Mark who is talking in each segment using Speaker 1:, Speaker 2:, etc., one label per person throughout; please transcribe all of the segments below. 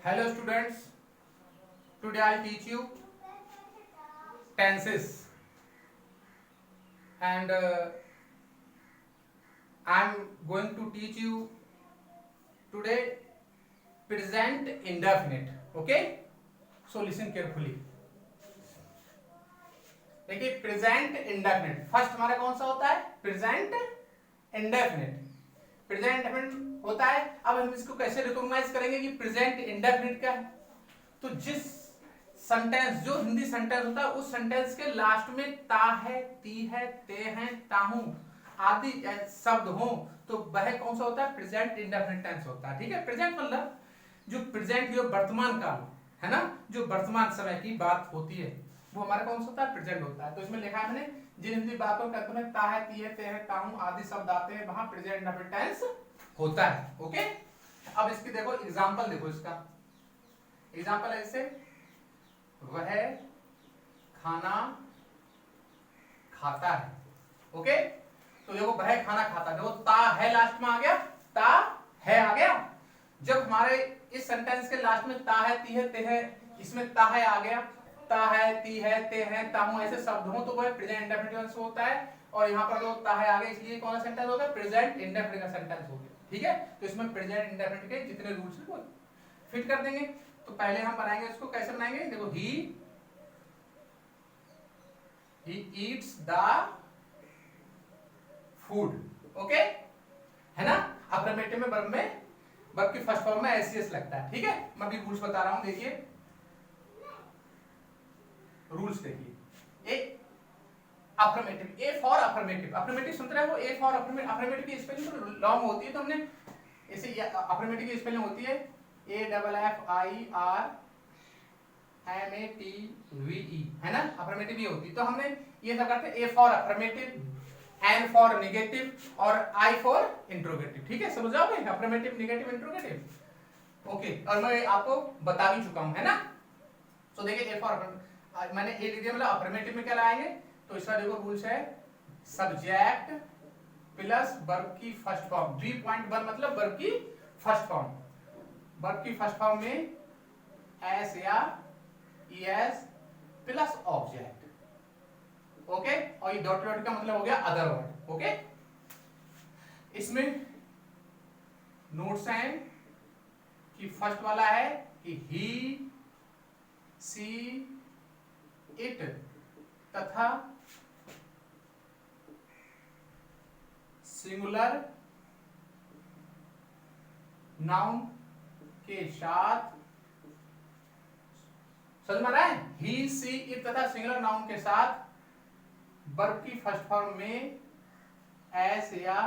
Speaker 1: Hello students, today I'll teach you tenses and I'm going to teach you today present indefinite. Okay, so listen carefully. देखिए present indefinite first हमारा कौन सा होता है? Present indefinite. Present indefinite होता है। अब हम इसको कैसे रिकॉग्नाइज करेंगे कि प्रेजेंट इंडेफिनिट क्या है? तो जिस सेंटेंस जो हिंदी सेंटेंस होता है उस सेंटेंस के लास्ट में ता है, ती है, ते हैं, ताहू आदि शब्द हो तो वह कौन सा होता है? प्रेजेंट इंडेफिनिट टेंस होता है। ठीक है, प्रेजेंट मतलब जो प्रेजेंट जो वर्तमान काल है ना, जो वर्तमान समय की बात होती है वो हमारा कौन सा होता है? प्रेजेंट होता है। तो इसमें लिखा है मैंने जिन हिंदी बातों के अंत में ता है, ती है, ते है, ताहू आदि शब्द आते हैं वहां प्रेजेंट इंडेफिनिट टेंस होता है। ओके, अब इसकी देखो एग्जांपल, देखो इसका एग्जांपल है इससे वह खाना खाता है। ओके, तो देखो वह खाना खाता है, देखो ता है लास्ट में आ गया, ता है आ गया। जब हमारे इस सेंटेंस के लास्ट में ता है, ती है, ते है, इसमें ता है आ गया, ता है, ती है, ते है, ताहू ऐसे शब्द हो तो वह प्रेजेंट इंडेफिनिट टेंस होता है। और यहाँ पर जो ता है आ गया इसलिए कौन सा सेंटेंस हो गया? प्रेजेंट इंडेफिनिट का सेंटेंस हो गया। ठीक है, तो इसमें प्रेजेंट इंडेफिनिट के जितने रूल्स हैं वो फिट कर देंगे। तो पहले हम बनाएंगे इसको, कैसे बनाएंगे? देखो he eats the food. Okay है ना, अफर्मेटिव में वर्ब की फर्स्ट फॉर्म में एसईएस लगता है। ठीक है, मैं भी रूल्स बता रहा हूं, देखिए रूल्स देखिए। A affirmative, A for affirmative, affirmative सुनते रहे हो, ए फॉर अफर्मेटिव, अफर्मेटिव की स्पेलिंग तो लॉन्ग होती है तो हमने इसे अफर्मेटिव की स्पेलिंग होती है A double F I R M A T I V, E ना, अफर्मेटिव ये होती है। तो हमने ये सब करते हैं A for affirmative, N for negative और आई फॉर इंट्रोगेटिव। ठीक है, समझ जाओगे? Affirmative, negative, interrogative. ओके, और मैं आपको बता भी चुका हूं, है ना। तो देखिए ए फॉर मैंने ए लिख दिया, मतलब अफर्मेटिव में क्या लाएंगे? तो इसका देखो रूल्स है सब्जेक्ट प्लस वर्ब की फर्स्ट फॉर्म, 3.1 मतलब वर्ब की फर्स्ट फॉर्म, वर्ब की फर्स्ट फॉर्म में एस या ईएस प्लस ऑब्जेक्ट। ओके, और ये डॉट डॉट का मतलब हो गया अदर वर्ड। ओके, इसमें नोट्स हैं कि फर्स्ट वाला है कि ही, सी, इट तथा सिंगुलर नाउन के साथ, समझ में आ रहा है? ही, सी, इट तथा सिंगुलर नाउन के साथ वर्ब की फर्स्ट फॉर्म में एस या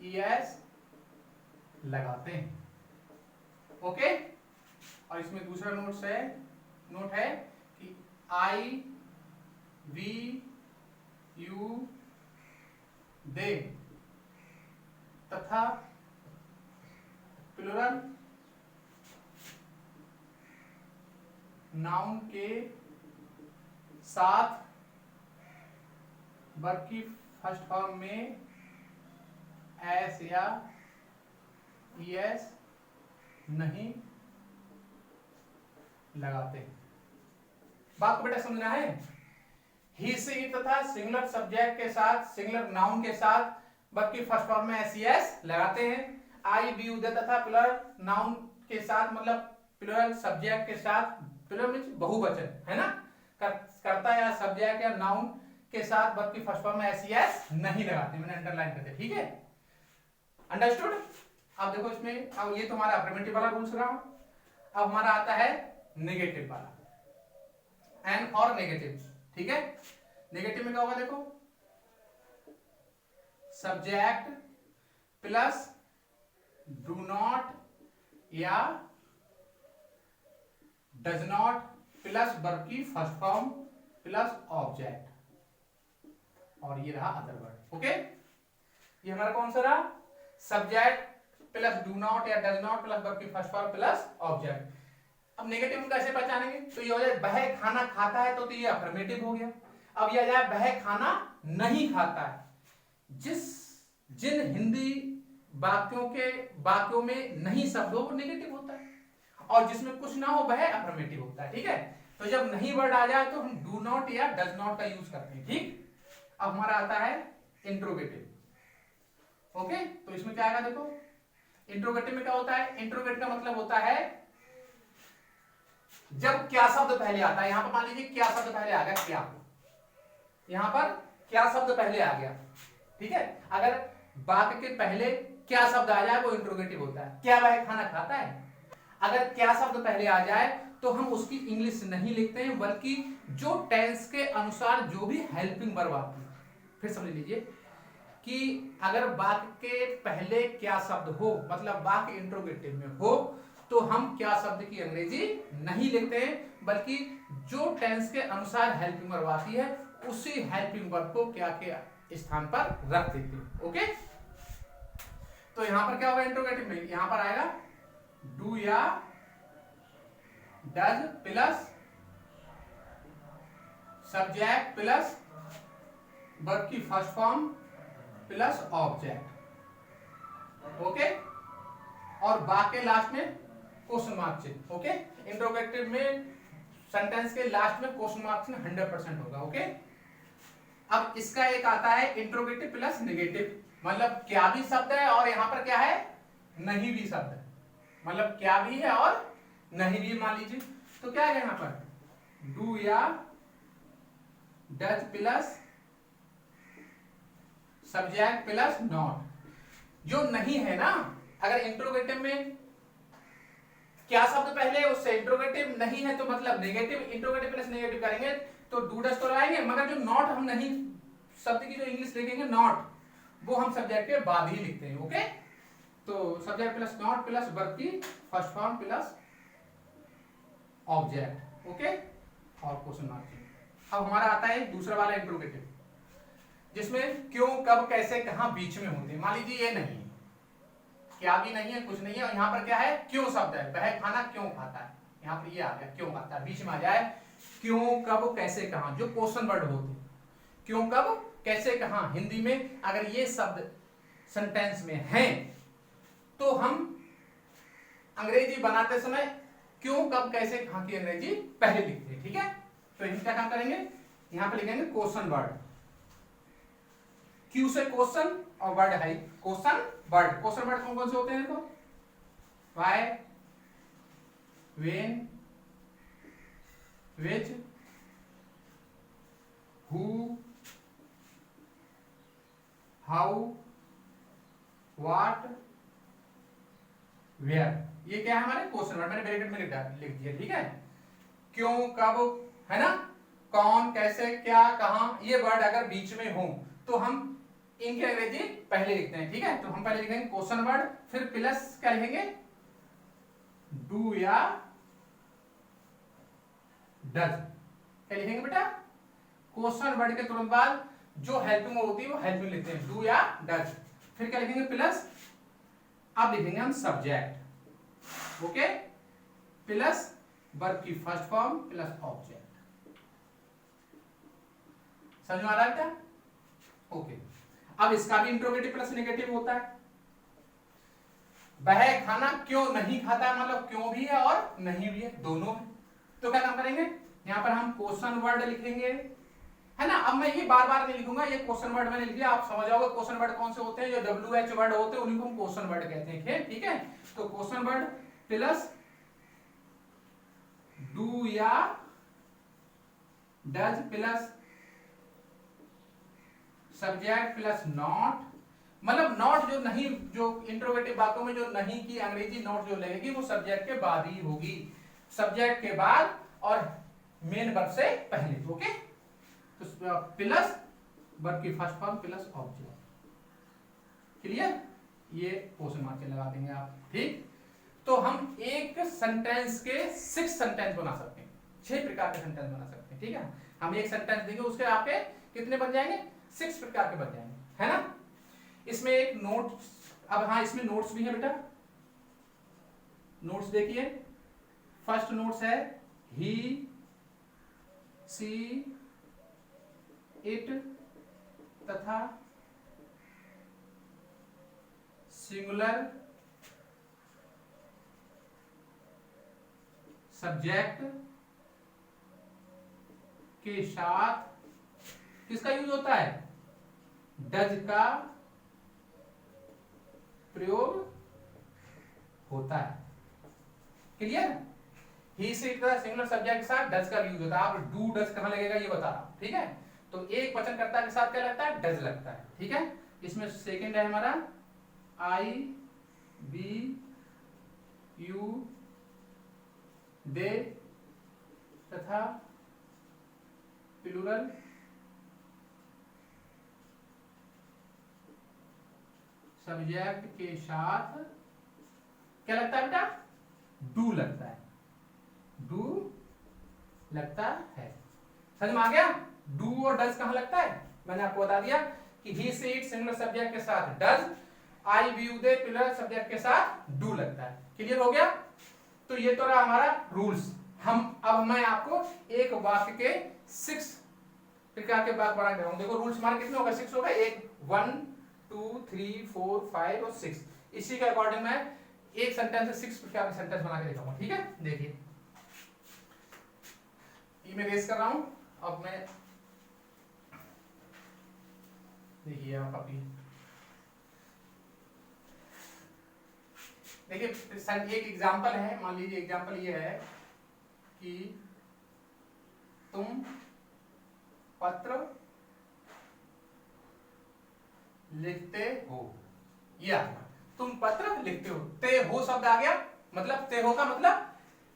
Speaker 1: ईएस लगाते हैं। ओके, और इसमें दूसरा नोट है कि आई, वी, यू, दे तथा प्लुरल नाउन के साथ वर्ब की फर्स्ट फॉर्म में एस या ईएस नहीं लगाते। बात को बेटा समझना है। ही, से तथा सिंगुलर सब्जेक्ट के साथ, सिंगुलर नाउन के साथ वर्ब की फर्स्ट फॉर्म में एस लगाते हैं। आई, वी, यू, दे तथा प्लुरल नाउन के साथ, मतलब प्लुरल सब्जेक्ट के साथ, प्लुरल मींस बहुवचन, है ना, कर्ता या सब्जेक्ट या नाउन के साथ वर्ब की फर्स्ट फॉर्म में एस नहीं लगाते। मैंने अंडरलाइन करते। ठीक है, अंडरस्टूड। अब देखो इसमें, अब ये तुम्हारा अफर्मेटिव वाला रूल्स रहा। अब हमारा आता है नेगेटिव वाला, एन फॉर नेगेटिव। ठीक है, नेगेटिव में क्या होगा? देखो सब्जेक्ट प्लस डू नॉट या डज नॉट प्लस वर्ब की फर्स्ट फॉर्म प्लस ऑब्जेक्ट, और ये रहा अदर वर्ड। ओके, ये हमारा कौन सा रहा? सब्जेक्ट प्लस डू नॉट या डज नॉट प्लस वर्ब की फर्स्ट फॉर्म प्लस ऑब्जेक्ट। अब नेगेटिव में कैसे पहचानेंगे? तो ये हो जाए वह खाना खाता है, तो ये अफर्मेटिव हो गया। अब ये आ जाए वह खाना नहीं खाता है। जिन हिंदी वाक्यों में नहीं शब्द हो वो नेगेटिव होता है। और जिसमें कुछ ना हो वह अफर्मेटिव होता है। ठीक है, तो जब नहीं वर्ड आ जाए तो हम डू नॉट या डज नॉट का यूज करते हैं। ठीक, अब हमारा आता है इंट्रोगेटिव। ओके, तो इसमें क्या आएगा देखो, इंट्रोगेटिव में क्या होता है, इंट्रोगेटिव का मतलब होता है जब क्या शब्द पहले आता है। यहां पर मान लीजिए क्या शब्द पहले आ गया, क्या, यहां पर क्या शब्द पहले आ गया। ठीक है, अगर वाक्य के पहले क्या शब्द आ जाए वो इंट्रोगेटिव होता है। क्या वह खाना खाता है, अगर क्या शब्द पहले आ जाए तो हम उसकी इंग्लिश नहीं लिखते हैं, बल्कि जो टेंस के अनुसार जो भी हेल्पिंग वर्ब आती है। फिर समझ लीजिए कि अगर वाक्य के पहले क्या शब्द हो, मतलब वाक्य इंट्रोगेटिव में हो, तो हम क्या शब्द की अंग्रेजी नहीं लिखते हैं, बल्कि जो टेंस के अनुसार हेल्पिंग वर्ब आती है उसी हेल्पिंग वर्ब को क्या के स्थान पर रख देते हैं। ओके, तो यहां पर क्या होगा इंट्रोगेटिव में, यहां पर आएगा डू या does plus subject plus verb की first form plus object. Okay, और वाक्य लास्ट में क्वेश्चन मार्क चिन्ह। ओके, इंट्रोगेटिव में सेंटेंस के लास्ट में क्वेश्चन मार्क चिन्ह 100% होगा। ओके, अब इसका एक आता है इंट्रोगेटिव प्लस नेगेटिव, मतलब क्या भी शब्द है और यहां पर क्या है, नहीं भी शब्द है, मतलब क्या भी है और नहीं भी। मान लीजिए तो क्या है यहां पर, डू या does plus subject plus not. जो नहीं है ना, अगर इंट्रोगेटिव में क्या शब्द पहले उससे इंट्रोगेटिव नहीं है तो मतलब नेगेटिव, इंट्रोगेटिव प्लस नेगेटिव करेंगे तो डू डज तो लगाएंगे, मगर जो नॉट हम नहीं शब्द की जो इंग्लिश लिखेंगे नॉट, वो हम सब्जेक्ट के बाद ही लिखते हैं। ओके, तो subject plus not plus verb की first form plus object. Okay, और क्वेश्चन मार्क। अब हमारा आता है दूसरा वाला इंट्रोगेटिव, जिसमें क्यों कब कैसे कहां बीच में होते हैं। मान लीजिए ये नहीं है, क्या भी नहीं है, कुछ नहीं है, और यहां पर क्या है, क्यों शब्द है, वह खाना क्यों खाता है, यहां पर ये आ गया क्यों खाता है, बीच में आ जाए क्यों कब कैसे कहां, जो क्वेश्चन वर्ड होते हैं, क्यों कब कैसे कहां। हिंदी में अगर ये शब्द सेंटेंस में हैं तो हम अंग्रेजी बनाते समय क्यों कब कैसे कहां की अंग्रेजी पहले लिखते हैं। ठीक है, तो हम क्या काम करेंगे, यहां पर लिखेंगे क्वेश्चन वर्ड, क्यू से क्वेश्चन और वर्ड है क्वेश्चन वर्ड। क्वेश्चन वर्ड कौन कौन से होते हैं, देखो why, when, which, who, how, what, where. ये क्या है हमारे क्वेश्चन वर्ड, मैंने ब्रैकेट में लिख दिया। ठीक है, क्यों कब है ना, कौन कैसे क्या कहां, ये वर्ड अगर बीच में हो तो हम इनकी अंग्रेजी पहले लिखते हैं। ठीक है, तो हम पहले लिखेंगे क्वेश्चन वर्ड, फिर प्लस क्या लिखेंगे, डू या डज। क्या लिखेंगे बेटा, क्वेश्चन वर्ड के तुरंत बाद जो हेल्पिंग होती है वो हेल्पिंग लिखते हैं, डू या डज। फिर क्या लिखेंगे प्लस, अब लिखेंगे हम सब्जेक्ट। ओके, प्लस वर्ब की फर्स्ट फॉर्म प्लस ऑब्जेक्ट। समझ में आ रहा है क्या? ओके, अब इसका भी इंट्रोगेटिव प्लस नेगेटिव होता है। वह खाना क्यों नहीं खाता, मतलब क्यों भी है और नहीं भी है, दोनों है। तो क्या काम करेंगे, यहां पर हम क्वेश्चन वर्ड लिखेंगे, है ना। अब मैं ये बार बार नहीं लिखूंगा, ये क्वेश्चन वर्ड मैंने लिख दिया, आप समझ जाओगे क्वेश्चन वर्ड कौन से होते हैं, जो WH वर्ड होते हैं उन्हीं को हम क्वेश्चन वर्ड कहते हैं। ठीक है, तो क्वेश्चन वर्ड प्लस डू या does plus subject plus not, मतलब नॉट जो नहीं, जो इंट्रोगेटिव बातों में जो नहीं की अंग्रेजी नॉट जो लगेगी वो सब्जेक्ट के बाद ही होगी, सब्जेक्ट के बाद और मेन वर्ब से पहले। ओके, तो प्लस वर्ब की first form plus object. Clear, ये क्वेश्चन मार्क लगा देंगे आप। ठीक, तो हम एक सेंटेंस के 6 सेंटेंस बना सकते हैं, 6 प्रकार के सेंटेंस बना सकते हैं। ठीक है, हम एक सेंटेंस देंगे उसके आपके कितने बन जाएंगे, 6 प्रकार के बन जाएंगे, है ना। इसमें एक नोट, अब हाँ इसमें नोट्स भी है बेटा, नोट्स देखिए। फर्स्ट नोट्स है ही, सी, इट तथा सिंगुलर सब्जेक्ट के साथ किसका यूज होता है, डज का प्रयोग होता है। क्लियर? ही से सिंगुलर सब्जेक्ट के साथ डज का यूज होता है। आप डू डज कहां लगेगा ये बता रहा हूं, ठीक है। तो एक वचनकर्ता के साथ क्या लगता है, डज लगता है, ठीक है। इसमें सेकंड है हमारा आई बी यू दे तथा प्लूरल सब्जेक्ट के साथ क्या लगता है बेटा, डू लगता है, डू लगता है। समझ में आ गया? डू और डज कहां लगता है, मैंने आपको बता दिया कि ही से इट सिंगुलर सब्जेक्ट के साथ does, I we you they plural subject के साथ डू लगता है। क्लियर हो गया? तो ये तो रहा हमारा रूल्स। अब मैं आपको एक वाक्य के 6 प्रकार के वाक्य बना रहा हूं। देखो रूल्स हमारे कितने होगा, 6 होगा। 1 2 3 4 5 और 6। इसी के अकॉर्डिंग मैं एक सेंटेंस से 6 प्रकार के सेंटेंस बना के दिखाऊंगा, ठीक है। देखिए ये मैं रेस कर रहा हूं। अब मैं देखिए आप कॉपी देखिए, एक एग्जांपल है। मान लीजिए एग्जांपल ये है कि तुम पत्र लिखते हो, या तुम पत्र लिखते हो। ते हो शब्द आ गया, मतलब ते हो का मतलब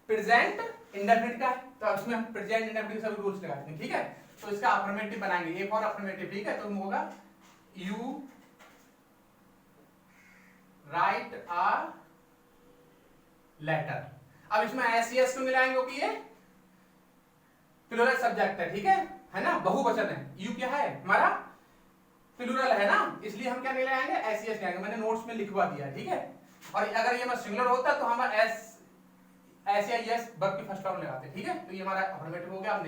Speaker 1: प्रेजेंट इंडेफिनिट का है, तो इसमें हम प्रेजेंट इंडेफिनिट सभी रूल्स लगाते हैं, ठीक है। तो इसका अफर्मेटिव बनाएंगे, एक और अफर्मेटिव, ठीक है। तो होगा यू राइट अ लेटर। अब इसमें एस एस क्यों मिलाएंगे, क्योंकि ये प्लूरल सब्जेक्ट है, ठीक है ना, बहुवचन है। यू क्या है हमारा, प्लूरल है ना, इसलिए हम क्या नहीं लगाएंगे, एस एस लगाएंगे। मैंने नोट्स में लिखवा दिया, ठीक है। और अगर ये सिंगुलर होता तो हम एस या यस वर्ब की फर्स्ट फॉर्म लगाते, ठीक है। तो ये हमारा अफर्मेटिव हो गया। अब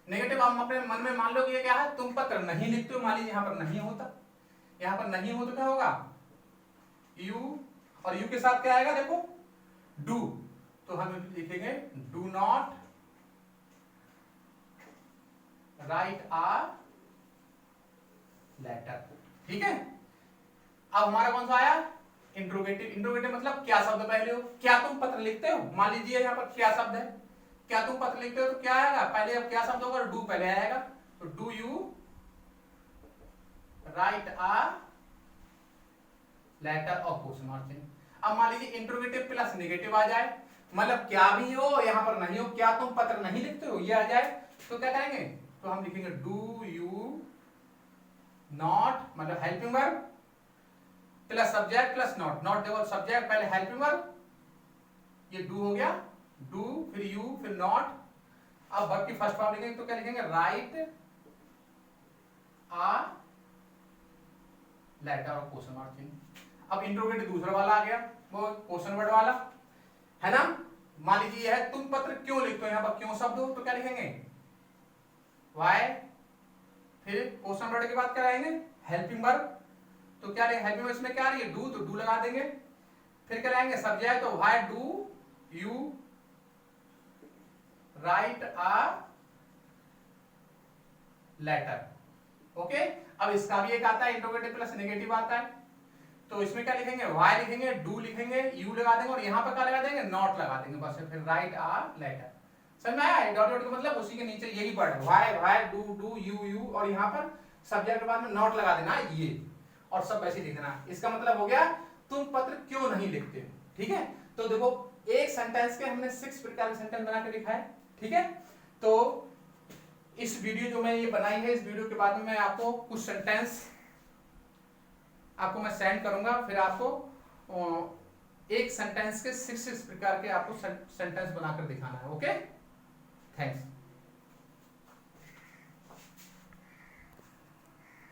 Speaker 1: नेगेटिव आप अपने मन में मान लो कि ये क्या है, तुम पत्र नहीं लिखते हो। मान लीजिए यहाँ पर नहीं होता, यहाँ पर नहीं हो तो क्या होगा, यू, और यू के साथ क्या आएगा, देखो डू। तो हम लिखेंगे do not write a letter, ठीक है। अब हमारा कौन सा आया, इंट्रोगेटिव। इंट्रोगेटिव मतलब क्या शब्द पहले हो, क्या तुम पत्र लिखते हो। मान लीजिए यहाँ पर क्या शब्द है, क्या तुम पत्र लिखते हो, तो क्या आएगा पहले, अब क्या शब्द होगा, डू पहले आएगा। तो do you write a letter of question mark चिन्ह। अब मान लीजिए इंट्रोगेटिव प्लस नेगेटिव आ जाए, मतलब क्या भी हो यहाँ पर नहीं हो, क्या तुम पत्र नहीं लिखते हो, ये आ जाए, तो क्या करेंगे, तो हम लिखेंगे डू यू नॉट, मतलब helping verb plus subject plus not. Not देखो सब्जेक्ट पहले हेल्पिंग वर्ब, ये डू हो गया, डू फिर यू फिर नॉट। अब वर्ब की फर्स्ट फॉर्म लिखेंगे तो क्या लिखेंगे, write a letter of question mark चिन्ह। अब इंट्रोगेटिव दूसरा वाला आ गया, वो क्वेश्चन वर्ड वाला है ना। मान लीजिए यह है तुम पत्र क्यों लिखते हो, यहाँ पर क्यों शब्द हो तो क्या लिखेंगे, वाई। फिर क्वेश्चन वर्ड के बाद क्या रहेंगे, हेल्पिंग वर्ब। तो क्या रहेगा, हेल्पिंग वर्ब इसमें क्या आ रही है, डू, तो डू लगा देंगे। फिर क्या लाएंगे, सब्जेक्ट, तो why do you write a letter. Okay. अब इसका भी एक आता है इंट्रोगेटिव प्लस नेगेटिव आता है, तो इसमें क्या लिखेंगे, वाई लिखेंगे, डू लिखेंगे, यू लगा देंगे, और यहां पर क्या लगा देंगे, नॉट लगा देंगे, बस। फिर राइट अ लेटर। समझ में आया, डॉट डॉट का मतलब उसी के नीचे यही वर्ड है, why why do do you you, और यहाँ पर सब्जेक्ट के बाद में नॉट लगा देना ये, और सब वैसे लिख देना। इसका मतलब हो गया तुम पत्र क्यों नहीं लिखते हो, ठीक है। तो देखो एक सेंटेंस के हमने 6 प्रकार के सेंटेंस बना के दिखाए, ठीक है। तो इस वीडियो जो मैं ये बनाई है, इस वीडियो के बाद में मैं आपको कुछ सेंटेंस आपको मैं सेंड करूंगा, फिर आपको एक सेंटेंस के 6 प्रकार के आपको सेंटेंस बनाकर दिखाना है। Okay, thanks.